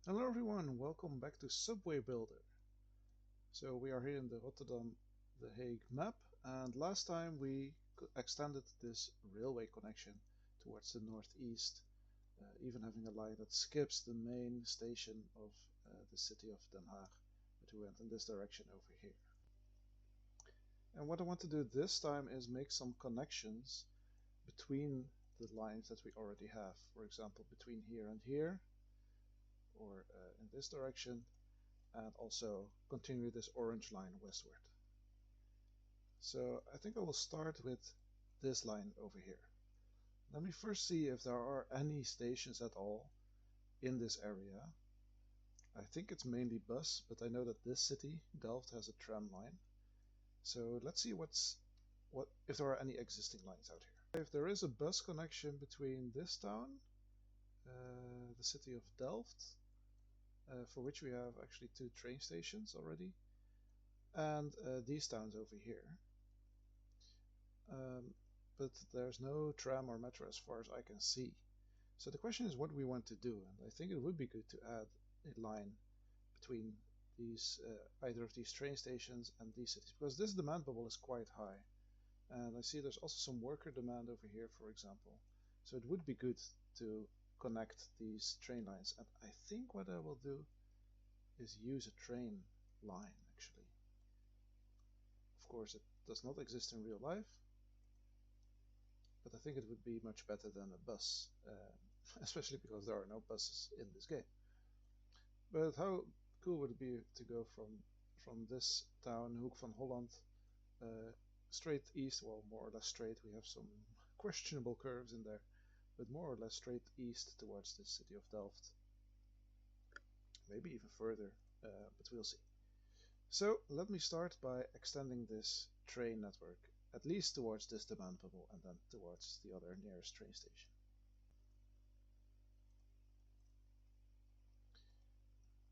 Hello everyone, welcome back to Subway Builder. So we are here in the Rotterdam, The Hague map, and last time we extended this railway connection towards the northeast, even having a line that skips the main station of the city of Den Haag, but we went in this direction over here. And what I want to do this time is make some connections between the lines that we already have. For example, between here and here, or in this direction, and also continue this orange line westward. So I think I will start with this line over here. Let me first see if there are any stations at all in this area. I think it's mainly bus, but I know that this city, Delft, has a tram line. So let's see if there are any existing lines out here. If there is a bus connection between this town, the city of Delft, for which we have actually 2 train stations already, and these towns over here. But there's no tram or metro as far as I can see. So the question is what we want to do, and I think it would be good to add a line between these either of these train stations and these cities, because this demand bubble is quite high. And I see there's also some worker demand over here, for example. So it would be good to connect these train lines. And I think what I will do is use a train line, actually. Of course, it does not exist in real life, but I think it would be much better than a bus, especially because there are no buses in this game. But how cool would it be to go from this town, Hoek van Holland, straight east, well, more or less straight. We have some questionable curves in there, but more or less straight east towards the city of Delft. Maybe even further, but we'll see. So let me start by extending this train network, at least towards this demand bubble and then towards the other nearest train station.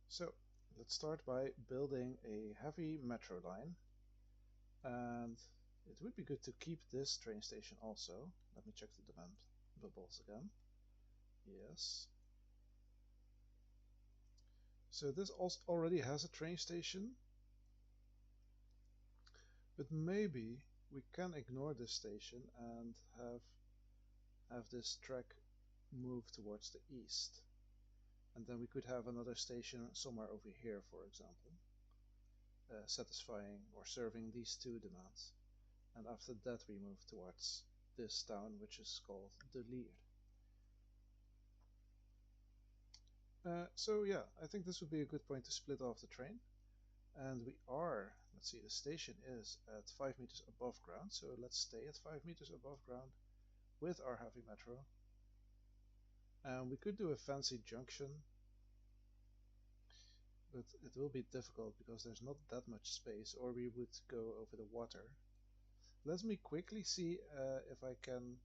So let's start by building a heavy metro line, and it would be good to keep this train station also. Let me check the demand bubbles again. Yes. So this also already has a train station, but maybe we can ignore this station and have this track move towards the east. And then we could have another station somewhere over here, for example, satisfying or serving these 2 demands. And after that we move towards this town, which is called De Lier. So yeah, I think this would be a good point to split off the train. And we are, let's see, the station is at 5 meters above ground, so let's stay at 5 meters above ground with our heavy metro. And we could do a fancy junction, but it will be difficult because there's not that much space, or we would go over the water. Let me quickly see if I can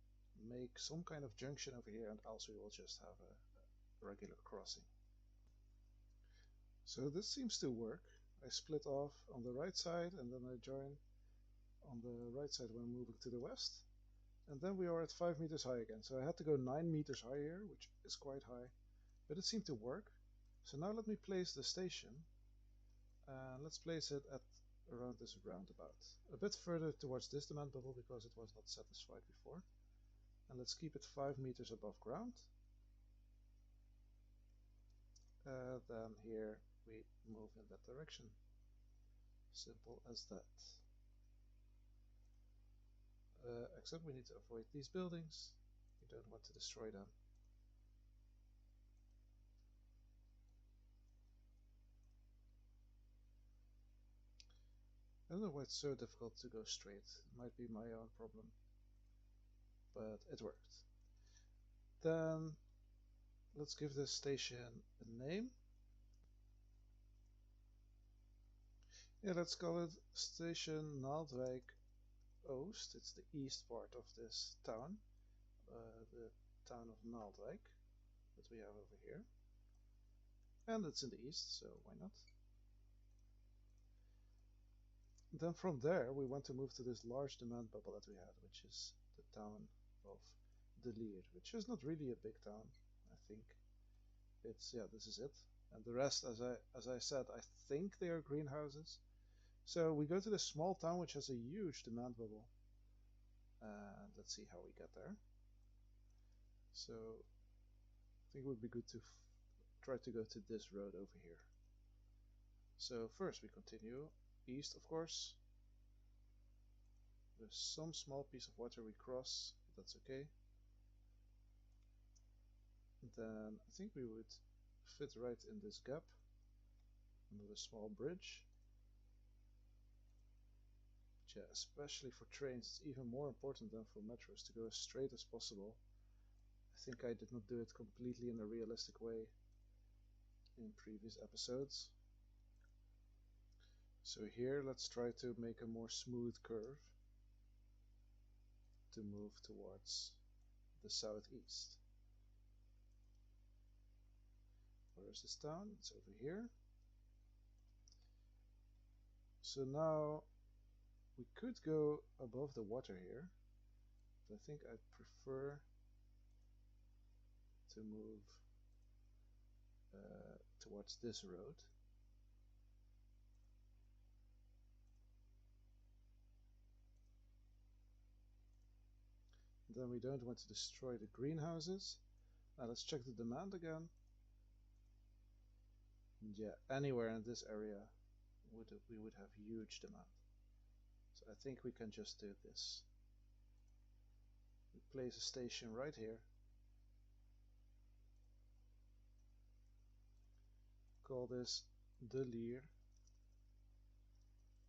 make some kind of junction over here, and also we will just have a regular crossing. So this seems to work. I split off on the right side and then I join on the right side when moving to the west. And then we are at 5 meters high again. So I had to go 9 meters higher, which is quite high, but it seemed to work. So now let me place the station. And let's place it at around this roundabout. A bit further towards this demand bubble because it was not satisfied before. And let's keep it 5 meters above ground. Then here we move in that direction. Simple as that. Except we need to avoid these buildings. We don't want to destroy them. I don't know why it's so difficult to go straight. It might be my own problem, but it worked. Then let's give this station a name. Yeah, let's call it Station Naaldwijk Oost. It's the east part of this town, the town of Naaldwijk that we have over here. And it's in the east, so why not? Then from there we want to move to this large demand bubble that we had, which is the town of De Lier, which is not really a big town. I think it's, yeah, this is it. And the rest, as I said, I think they are greenhouses. So we go to this small town which has a huge demand bubble. And let's see how we get there. So I think it would be good to try to go to this road over here. So first we continue east, of course. There's some small piece of water we cross, but that's okay. Then I think we would fit right in this gap under the small bridge. But yeah, especially for trains, it's even more important than for metros to go as straight as possible. I think I did not do it completely in a realistic way in previous episodes. So here, let's try to make a more smooth curve to move towards the southeast. Where is this town? It's over here. So now we could go above the water here, but I think I'd prefer to move towards this road. Then we don't want to destroy the greenhouses. Now let's check the demand again. And yeah, anywhere in this area we would have huge demand. So I think we can just do this. We place a station right here. Call this the Leer.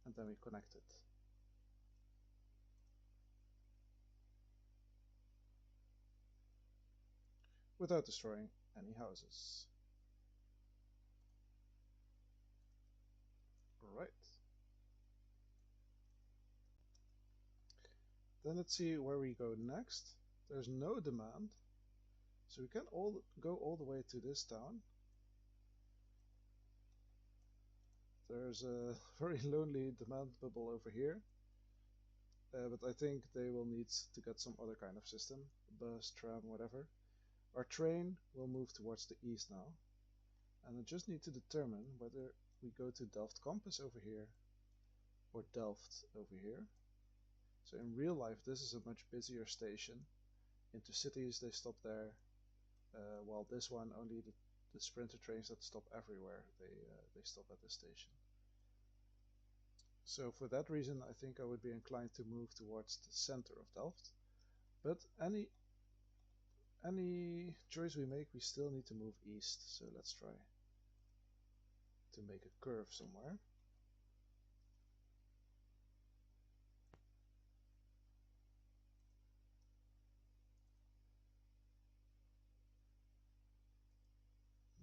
And then we connect it. Without destroying any houses. Right. Then let's see where we go next. There's no demand. So we can go all the way to this town. There's a very lonely demand bubble over here. But I think they will need to get some other kind of system. Bus, tram, whatever. Our train will move towards the east now. And I just need to determine whether we go to Delft Campus over here or Delft over here. So in real life, this is a much busier station. Into cities, they stop there, while this one, only the sprinter trains that stop everywhere, they stop at this station. So for that reason, I think I would be inclined to move towards the center of Delft. But any choice we make, we still need to move east. So let's try to make a curve somewhere.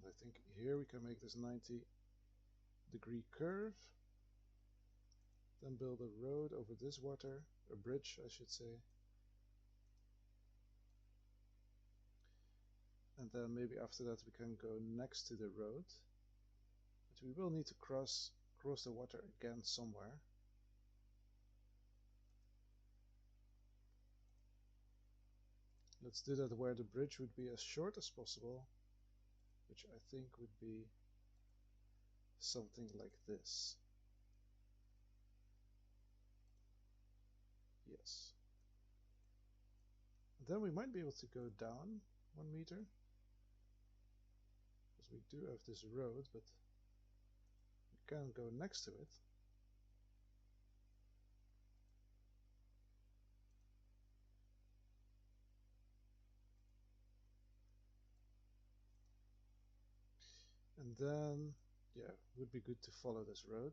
I think here we can make this 90-degree curve. Then build a road over this water, a bridge I should say. And then maybe after that we can go next to the road. But we will need to cross the water again somewhere. Let's do that where the bridge would be as short as possible, which I think would be something like this. Yes. Then we might be able to go down 1 meter, because we do have this road, but we can't go next to it. And then, yeah, it would be good to follow this road.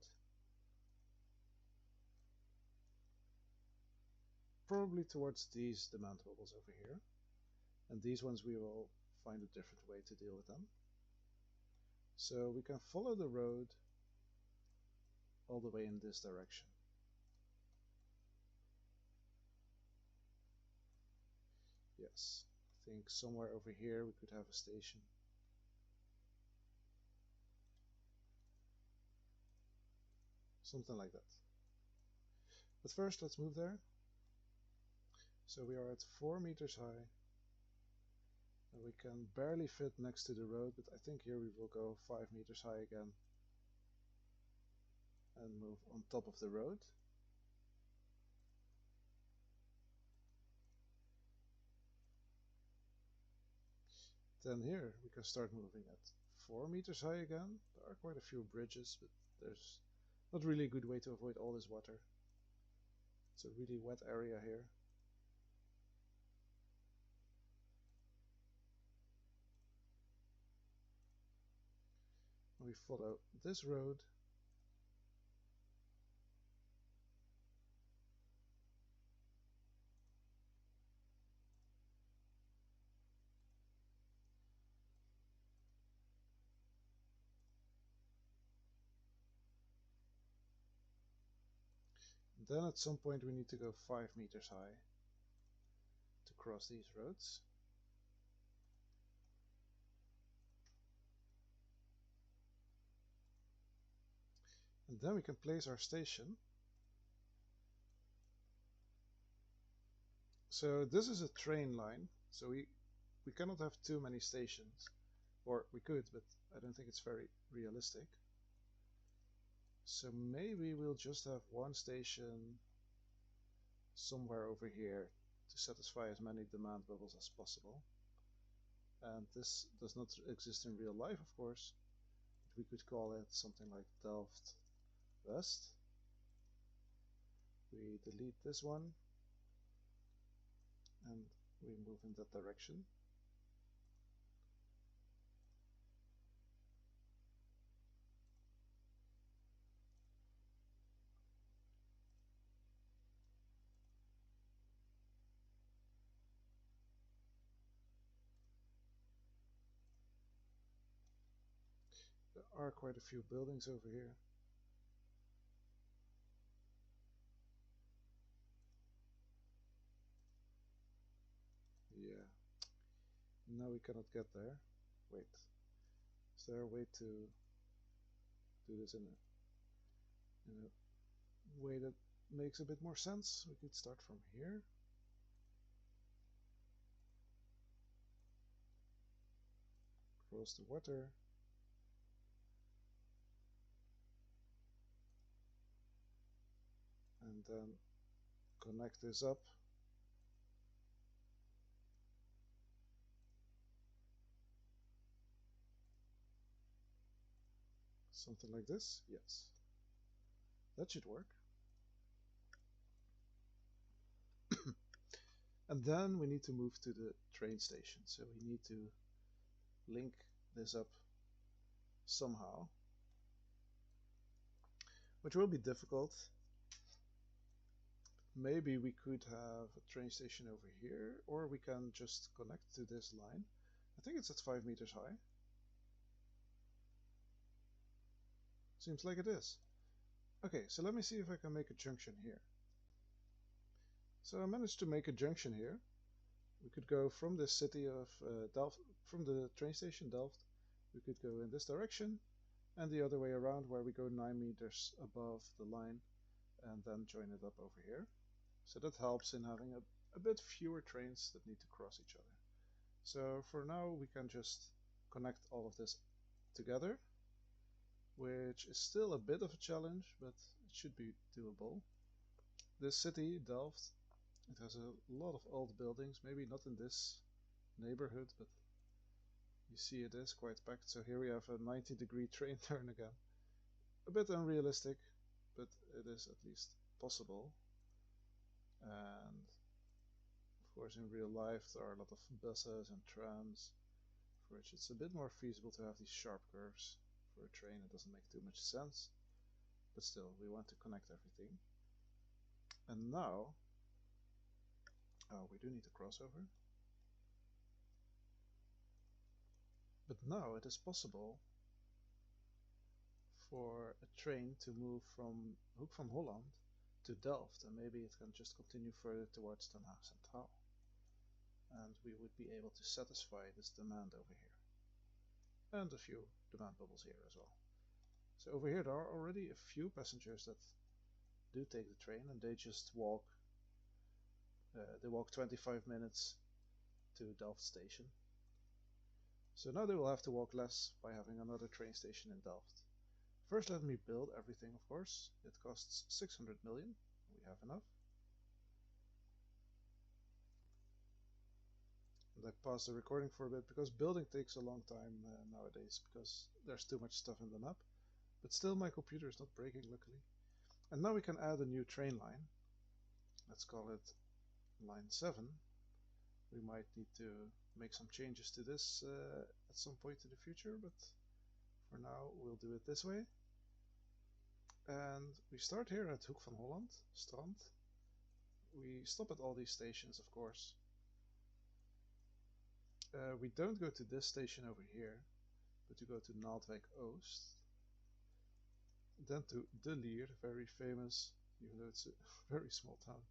Probably towards these demand bubbles over here. And these ones we will find a different way to deal with them. So we can follow the road all the way in this direction. Yes, I think somewhere over here we could have a station. Something like that. But first let's move there. So we are at 4 meters high. And we can barely fit next to the road, but I think here we will go 5 meters high again and move on top of the road. Then here we can start moving at 4 meters high again. There are quite a few bridges, but there's not really a good way to avoid all this water. It's a really wet area here. And we follow this road. Then at some point we need to go 5 meters high to cross these roads. And then we can place our station. So this is a train line, so we cannot have too many stations. Or we could, but I don't think it's very realistic. So maybe we'll just have one station somewhere over here to satisfy as many demand bubbles as possible. And this does not exist in real life, of course. But we could call it something like Delft West. We delete this one and we move in that direction. There are quite a few buildings over here. Yeah. Now we cannot get there. Wait. Is there a way to do this in a way that makes a bit more sense? We could start from here. Cross the water. And then connect this up. Something like this. Yes. That should work. And then we need to move to the train station. So we need to link this up somehow, which will be difficult. Maybe we could have a train station over here, or we can just connect to this line. I think it's at 5 meters high. Seems like it is. Okay, so let me see if I can make a junction here. So I managed to make a junction here. We could go from the city of Delft, from the train station Delft. We could go in this direction and the other way around, where we go 9 meters above the line and then join it up over here. So that helps in having a bit fewer trains that need to cross each other. So for now we can just connect all of this together, which is still a bit of a challenge, but it should be doable. This city, Delft, it has a lot of old buildings, maybe not in this neighborhood, but you see it is quite packed. So here we have a 90-degree train turn again. A bit unrealistic, but it is at least possible. And of course in real life there are a lot of buses and trams, for which it's a bit more feasible to have these sharp curves. For a train it doesn't make too much sense, but still we want to connect everything. And now, oh, we do need a crossover. But now it is possible for a train to move from Hoek van Holland to Delft, and maybe it can just continue further towards Den Haag Centraal. And we would be able to satisfy this demand over here. And a few demand bubbles here as well. So over here there are already a few passengers that do take the train, and they just walk. They walk 25 minutes to Delft station. So now they will have to walk less by having another train station in Delft. First, let me build everything, of course. It costs 600 million. We have enough. And I paused the recording for a bit because building takes a long time nowadays because there's too much stuff in the map. But still, my computer is not breaking, luckily. And now we can add a new train line. Let's call it line 7. We might need to make some changes to this at some point in the future, but for now we'll do it this way. And we start here at Hoek van Holland, Strand. We stop at all these stations, of course. We don't go to this station over here, but we go to Naaldwijk Oost. Then to De Lier, very famous, even though it's a very small town.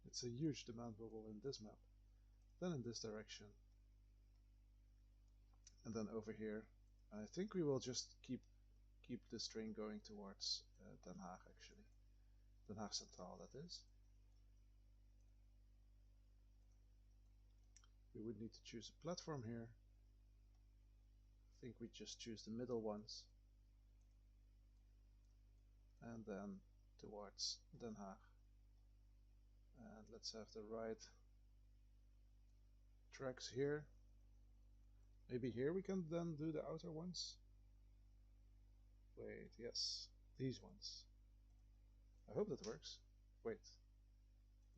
It's a huge demand bubble in this map. Then in this direction. And then over here. I think we will just keep this train going towards Den Haag, actually. Den Haag Centraal, that is. We would need to choose a platform here. I think we just choose the middle ones. And then towards Den Haag. And let's have the right tracks here. Maybe here we can then do the outer ones. Wait, yes, these ones. I hope that works. Wait,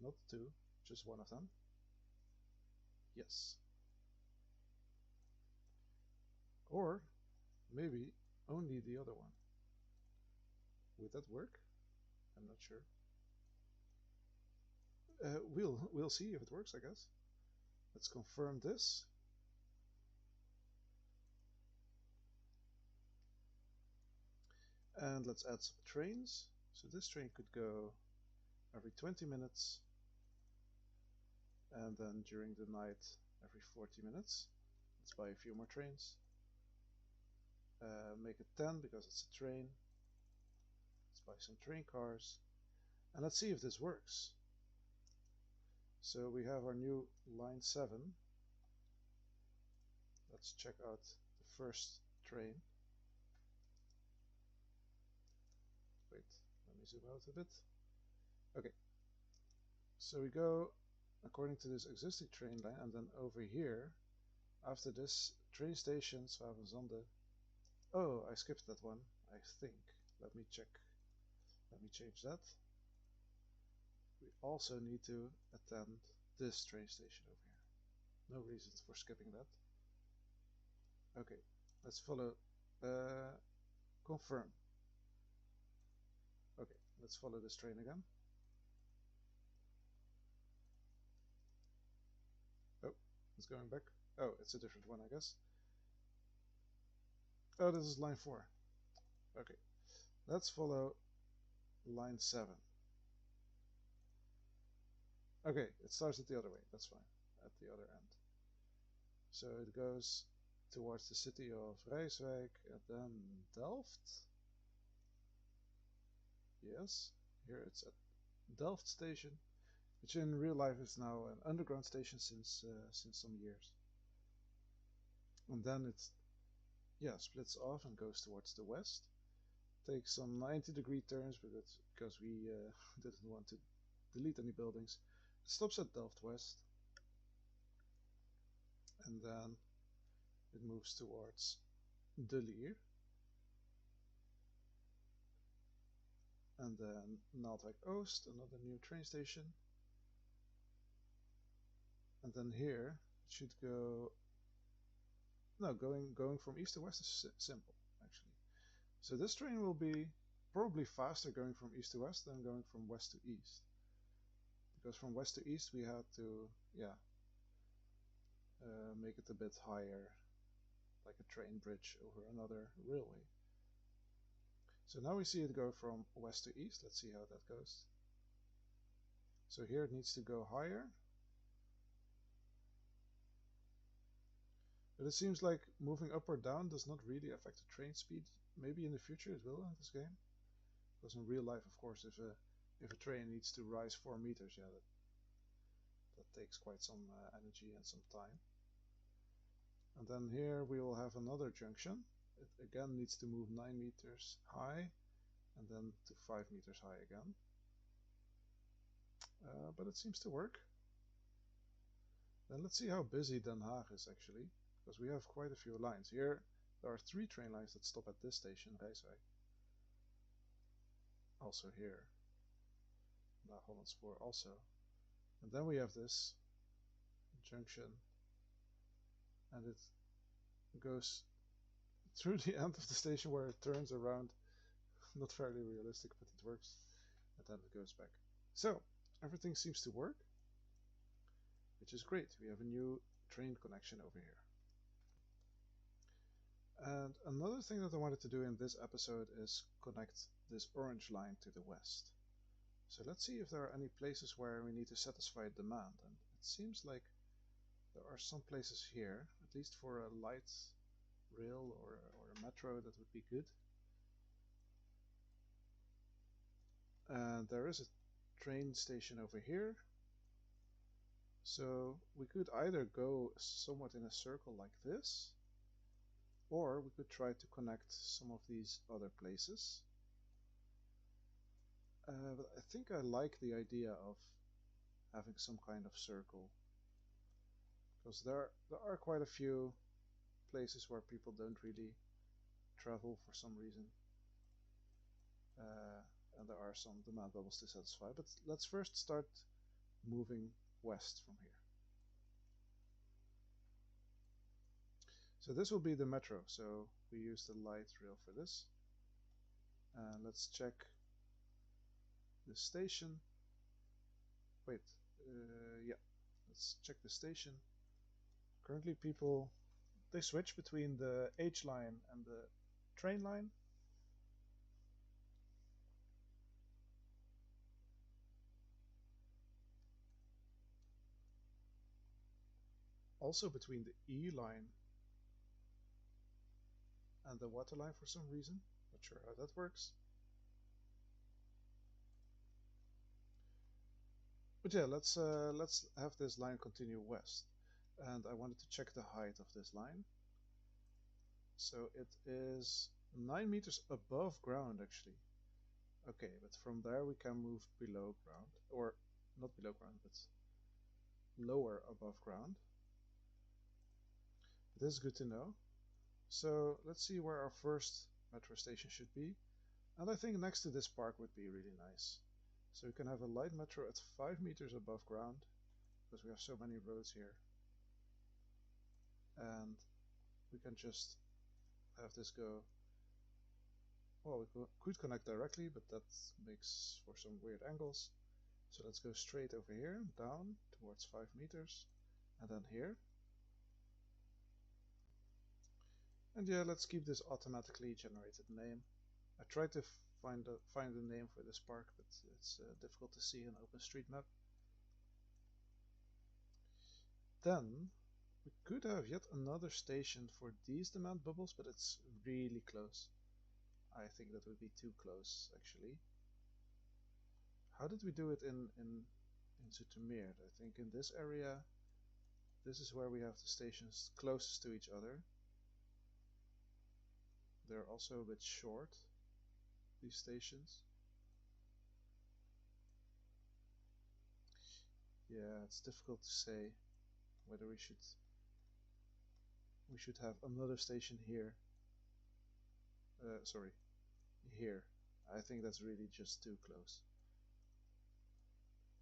not two, just one of them. Yes. Or maybe only the other one. Would that work? I'm not sure. We'll see if it works, I guess. Let's confirm this. And let's add some trains. So this train could go every 20 minutes. And then during the night, every 40 minutes. Let's buy a few more trains. Make it 10 because it's a train. Let's buy some train cars. And let's see if this works. So we have our new line 7. Let's check out the first train. Wait, let me zoom out a bit. Okay. So we go according to this existing train line, and then over here, after this train station, Swavenzande. Oh, I skipped that one, I think. Let me check. Let me change that. We also need to attend this train station over here. No reasons for skipping that. Okay, let's follow. Confirm. Okay, let's follow this train again. Oh, it's going back. Oh, it's a different one, I guess. Oh, this is line 4. Okay, let's follow line 7. Okay, it starts it the other way. That's fine. At the other end. So it goes towards the city of Rijswijk and then Delft. Yes, here it's at Delft station, which in real life is now an underground station since some years. And then it splits off and goes towards the west. Takes some 90-degree turns because we didn't want to delete any buildings. It stops at Delft West, and then it moves towards De Lier, and then Naaldwijk Oost, another new train station. And then here it should go. No, going from east to west is simple, actually. So this train will be probably faster going from east to west than going from west to east. Because from west to east we had to, make it a bit higher, like a train bridge over another railway. So now we see it go from west to east. Let's see how that goes. So here it needs to go higher. But it seems like moving up or down does not really affect the train speed. Maybe in the future it will in this game. Because in real life, of course, if a train needs to rise 4 meters, that takes quite some energy and some time. And then here we will have another junction. It again needs to move 9 meters high and then to 5 meters high again. But it seems to work. Then let's see how busy Den Haag is actually, because we have quite a few lines. Here there are 3 train lines that stop at this station, Rijswijk. Also here, La Hollandspoor also. And then we have this junction, and it goes through the end of the station where it turns around. Not fairly realistic, but it works. And then it goes back. So everything seems to work, which is great. We have a new train connection over here. And another thing that I wanted to do in this episode is connect this orange line to the west. So let's see if there are any places where we need to satisfy demand. And it seems like there are some places here, at least for a light rail or a metro, that would be good. And there is a train station over here. So we could either go somewhat in a circle like this, or we could try to connect some of these other places. But I think I like the idea of having some kind of circle, because there are quite a few places where people don't really travel for some reason. And there are some demand bubbles to satisfy. But let's first start moving west from here. So this will be the metro. So we use the light rail for this. And let's check the station. Wait, yeah, let's check the station. Currently people, they switch between the H line and the train line. Also between the E line and the water line for some reason. Not sure how that works. But yeah, let's have this line continue west. And I wanted to check the height of this line. So it is 9 meters above ground actually. Okay, but from there we can move below ground, or not below ground, but lower above ground. This is good to know. So let's see where our first metro station should be. And I think next to this park would be really nice. So we can have a light metro at 5 meters above ground, because we have so many roads here. And we can just have this go. Well, we could connect directly, but that makes for some weird angles. So let's go straight over here, down towards 5 meters, and then here. And yeah, let's keep this automatically generated name. I tried to find a name for this park, but it's difficult to see in OpenStreetMap. Then we could have yet another station for these demand bubbles, but it's really close. I think that would be too close, actually. How did we do it in Zoetermeer? I think in this area, this is where we have the stations closest to each other. They're also a bit short, these stations. Yeah, it's difficult to say whether we should have another station here. Sorry, here. I think that's really just too close.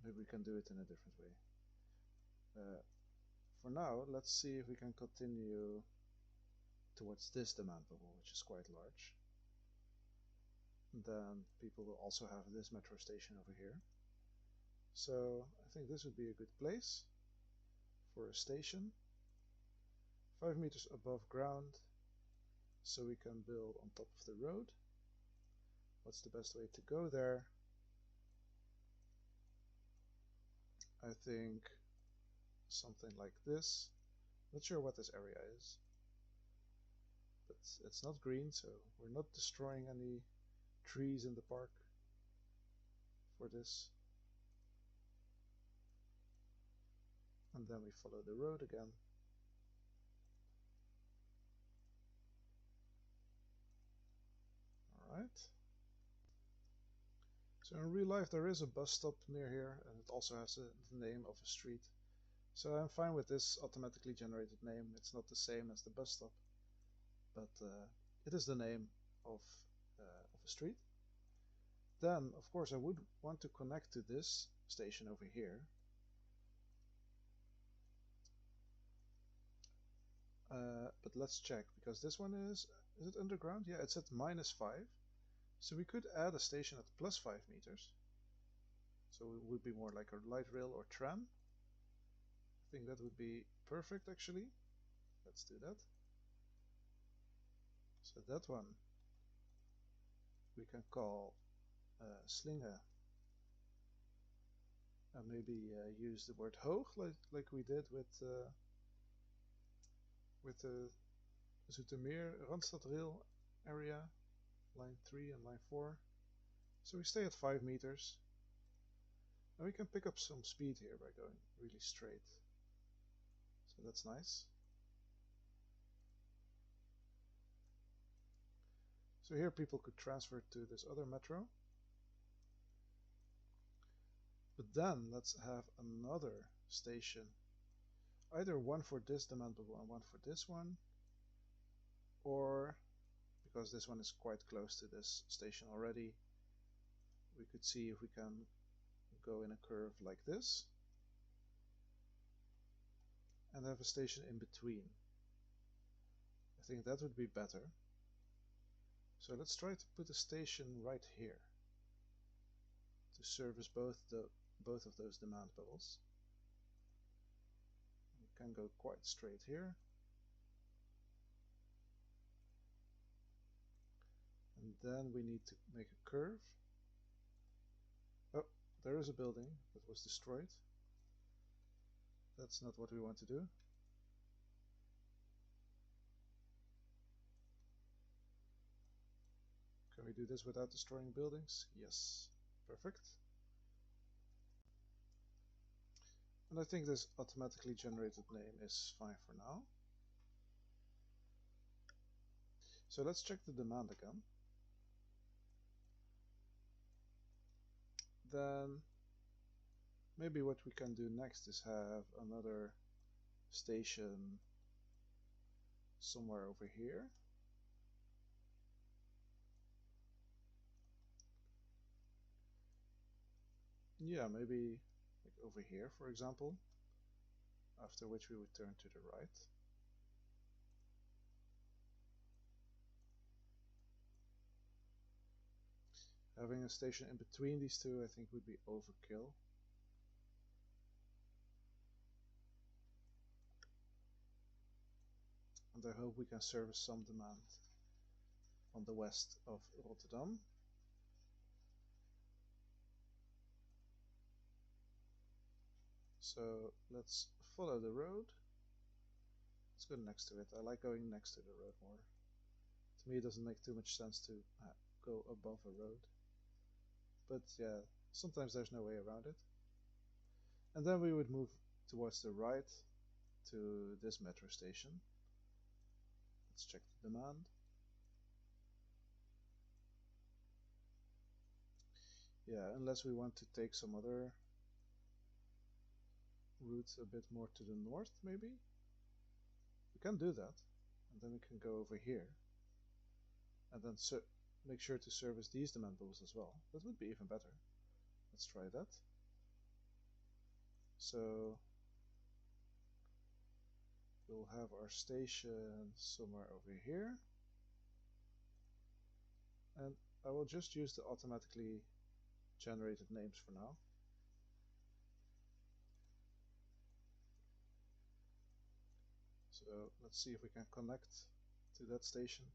Maybe we can do it in a different way. For now, let's see if we can continue towards this demand bubble, which is quite large. And then people will also have this metro station over here. So I think this would be a good place for a station. 5 meters above ground, so we can build on top of the road. What's the best way to go there? I think something like this. Not sure what this area is, but it's not green, so we're not destroying any trees in the park for this. And then we follow the road again. So in real life there is a bus stop near here, and it also has the name of a street. So I'm fine with this automatically generated name. It's not the same as the bus stop, but it is the name of, of a street. Then, of course, I would want to connect to this station over here. But let's check, because this one is it underground? Yeah, it's at -5. So we could add a station at +5 meters. So it would be more like a light rail or tram. I think that would be perfect, actually. Let's do that. So that one we can call Slinge, and maybe use the word hoog, like we did with the Zoetermeer Randstad Rail area, line 3 and line 4. So we stay at 5 meters. And we can pick up some speed here by going really straight. So that's nice. So here people could transfer to this other metro. But then let's have another station. Either one for this demandable and one for this one. Or, because this one is quite close to this station already, we could see if we can go in a curve like this. And have a station in between. I think that would be better. So let's try to put a station right here to service both of those demand bubbles. We can go quite straight here. And then we need to make a curve. Oh, there is a building that was destroyed. That's not what we want to do. Can we do this without destroying buildings? Yes. Perfect. And I think this automatically generated name is fine for now. So let's check the demand again. Then maybe what we can do next is have another station somewhere over here. Yeah, maybe like over here, for example, after which we would turn to the right. Having a station in between these two, I think, would be overkill. And I hope we can service some demand on the west of Rotterdam. So let's follow the road. Let's go next to it. I like going next to the road more. To me, it doesn't make too much sense to go above a road. But yeah, sometimes there's no way around it. And then we would move towards the right to this metro station. Let's check the demand. Yeah, unless we want to take some other route a bit more to the north, maybe? We can do that. And then we can go over here. And then make sure to service these demand bubbles as well. That would be even better. Let's try that. So we'll have our station somewhere over here. And I will just use the automatically generated names for now. So let's see if we can connect to that station.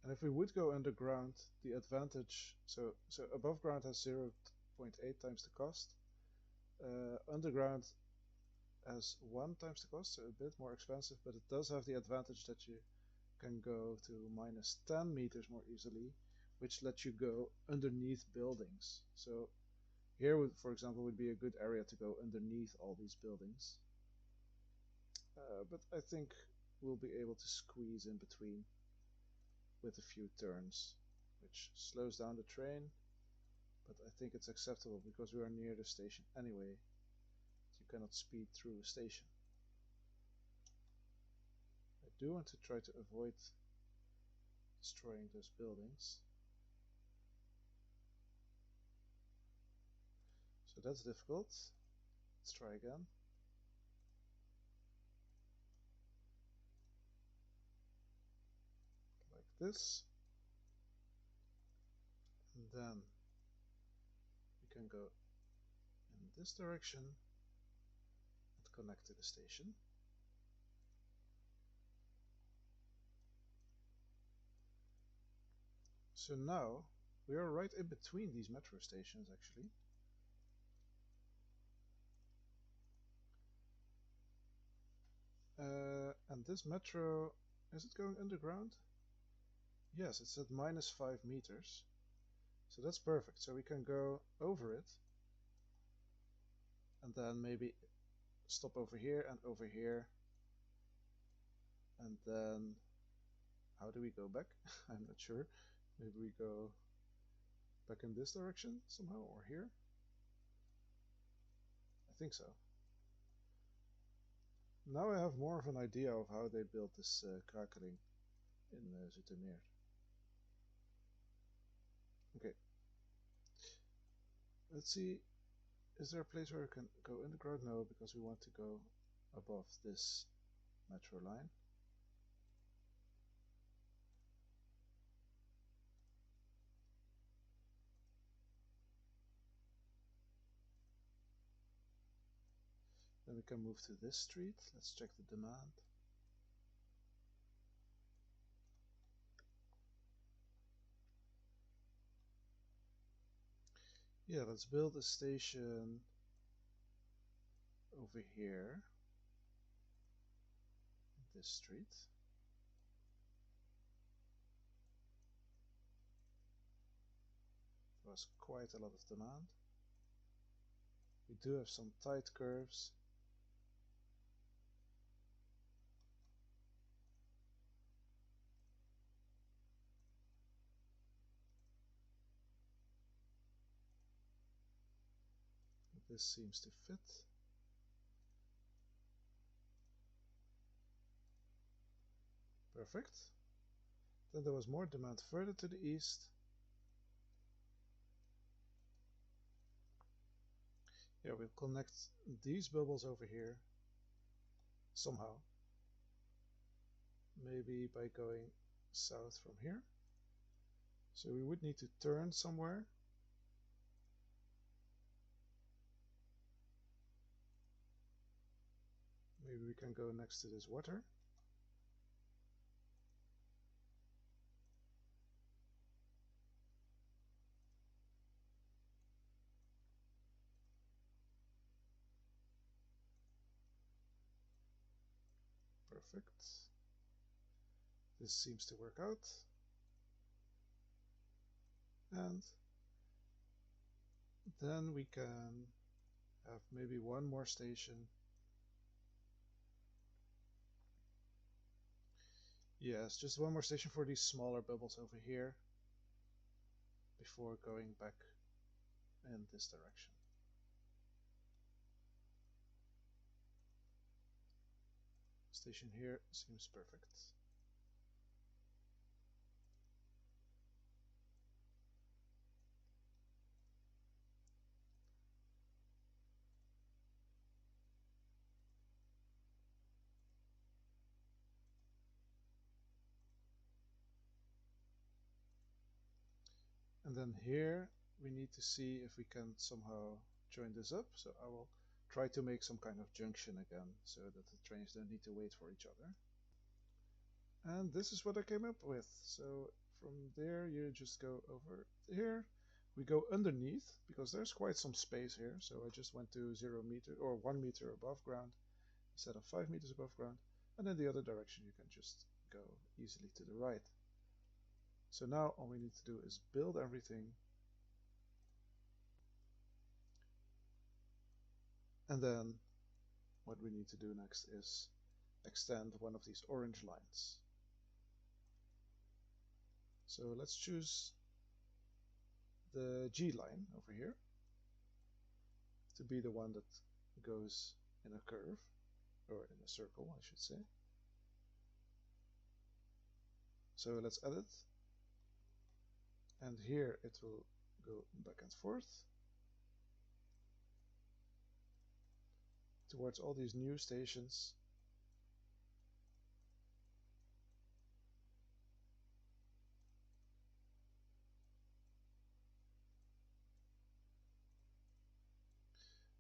And if we would go underground, the advantage, so above ground has 0.8 times the cost. Underground has 1 times the cost, so a bit more expensive, but it does have the advantage that you can go to -10 meters more easily, which lets you go underneath buildings. So here, for example, would be a good area to go underneath all these buildings. But I think we'll be able to squeeze in between with a few turns, which slows down the train, but I think it's acceptable because we are near the station anyway. You cannot speed through a station. I do want to try to avoid destroying those buildings. So that's difficult. Let's try again. Like this. And then we can go in this direction and connect to the station. So now we are right in between these metro stations actually. And this metro, is it going underground? Yes, it's at -5 meters. So that's perfect. So we can go over it and then maybe stop over here and over here. And then how do we go back? I'm not sure. Maybe we go back in this direction somehow or here. I think so. Now I have more of an idea of how they built this Krakeling in Zoetermeer. Okay. Let's see. Is there a place where we can go underground? No, because we want to go above this metro line. Then we can move to this street. Let's check the demand. Yeah, let's build a station over here, this street. There was quite a lot of demand. We do have some tight curves. This seems to fit. Perfect. Then there was more demand further to the east. Yeah, we'll connect these bubbles over here somehow. Maybe by going south from here. So we would need to turn somewhere. Maybe we can go next to this water. Perfect. This seems to work out. And then we can have maybe one more station. Yes, just one more station for these smaller bubbles over here before going back in this direction. Station here seems perfect. And then here we need to see if we can somehow join this up. So I will try to make some kind of junction again so that the trains don't need to wait for each other. And this is what I came up with. So from there you just go over here. We go underneath because there's quite some space here. So I just went to 0 meter or 1 meter above ground instead of 5 meters above ground. And in the other direction you can just go easily to the right. So now all we need to do is build everything. And then what we need to do next is extend one of these orange lines. So let's choose the G line over here to be the one that goes in a curve, or in a circle, I should say. So let's edit, and here it will go back and forth towards all these new stations.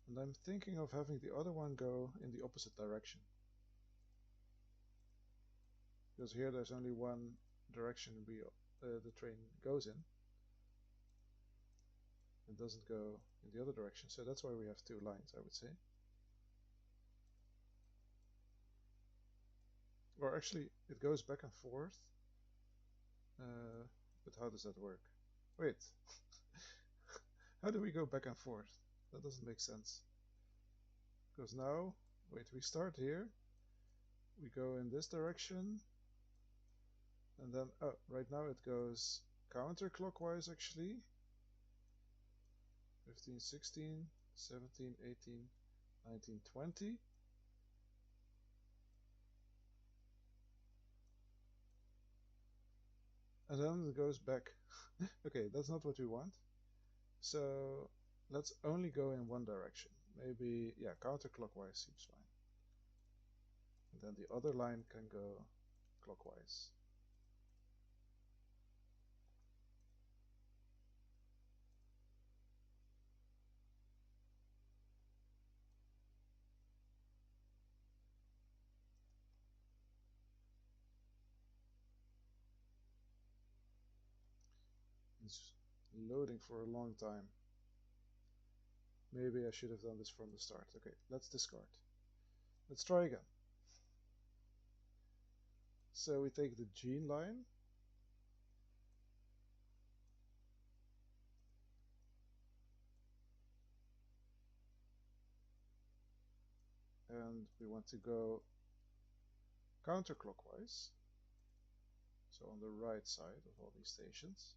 And I'm thinking of having the other one go in the opposite direction. Because here there's only one direction the train goes in. It doesn't go in the other direction, so that's why we have two lines, I would say. Or actually, it goes back and forth. But how does that work? Wait, how do we go back and forth? That doesn't make sense. Because now, wait, we start here, we go in this direction, and then, oh, right now it goes counterclockwise actually. 15, 16, 17, 18, 19, 20. And then it goes back. Okay, that's not what we want. So let's only go in one direction. Maybe, yeah, counterclockwise seems fine. And then the other line can go clockwise. It's loading for a long time. Maybe I should have done this from the start. Okay, let's discard. Let's try again. So we take the gene line. And we want to go counterclockwise. So on the right side of all these stations.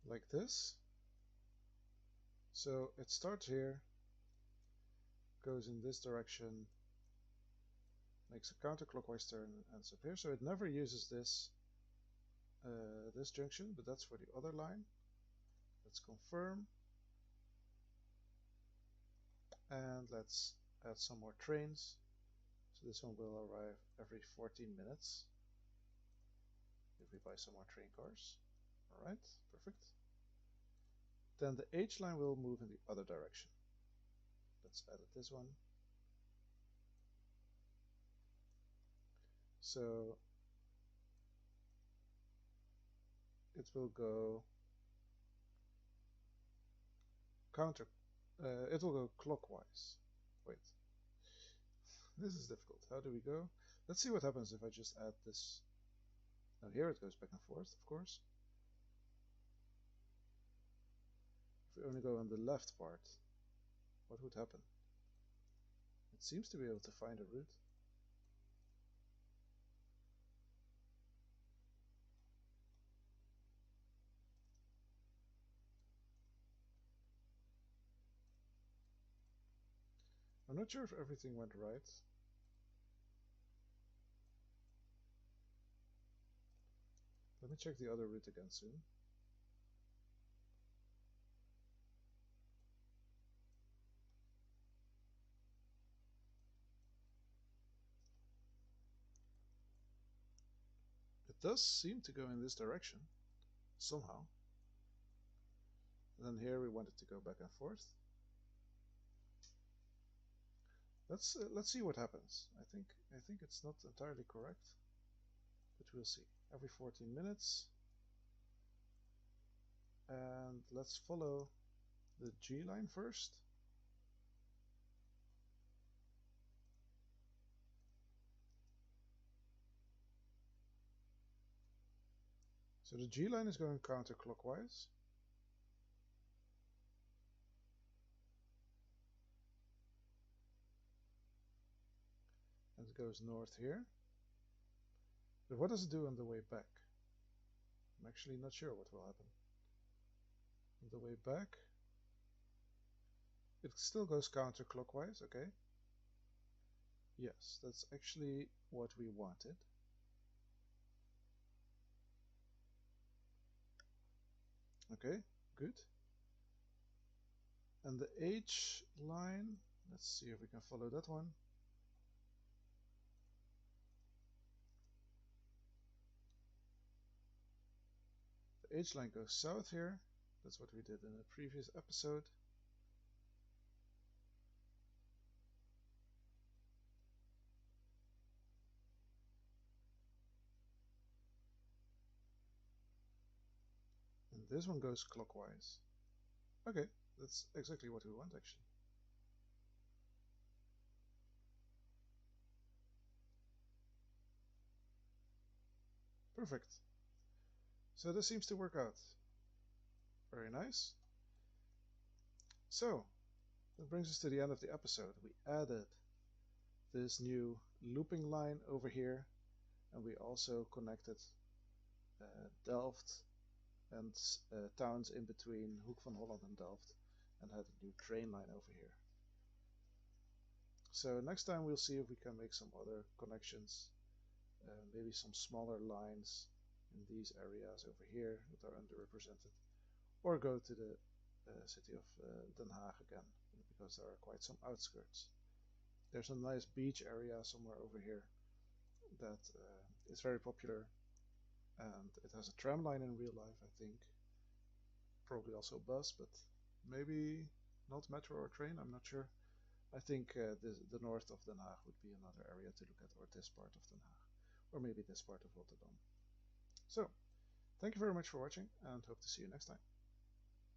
Like this. So it starts here, goes in this direction, makes a counterclockwise turn, and ends up here. So it never uses this this junction, but that's for the other line. Let's confirm, and let's add some more trains. So this one will arrive every 14 minutes if we buy some more train cars. All right, perfect. Then the H line will move in the other direction. Let's edit this one. So it will go it will go clockwise. Wait, this is difficult. How do we go? Let's see what happens if I just add this. Now here it goes back and forth, of course. If we only go on the left part, what would happen? It seems to be able to find a route. I'm not sure if everything went right. Let me check the other route again soon. It does seem to go in this direction, somehow. And then here we want it to go back and forth. Let's see what happens. I think it's not entirely correct, but we'll see. Every 14 minutes, and let's follow the G line first. So the G line is going counterclockwise. And it goes north here. But what does it do on the way back? I'm actually not sure what will happen. On the way back, it still goes counterclockwise, okay? Yes, that's actually what we wanted. Okay, good. And the H line, let's see if we can follow that one. The H line goes south here. That's what we did in a previous episode. And this one goes clockwise. Okay, that's exactly what we want actually. Perfect. So this seems to work out. Very nice. So, that brings us to the end of the episode. We added this new looping line over here, and we also connected Delft and towns in between Hoek van Holland and Delft, and had a new train line over here. So next time we'll see if we can make some other connections, maybe some smaller lines in these areas over here that are underrepresented, or go to the city of Den Haag again, because there are quite some outskirts. There's a nice beach area somewhere over here that is very popular, and it has a tram line in real life, I think. Probably also a bus, but maybe not metro or train, I'm not sure. I think the north of Den Haag would be another area to look at, or this part of Den Haag, or maybe this part of Rotterdam. So, thank you very much for watching, and hope to see you next time.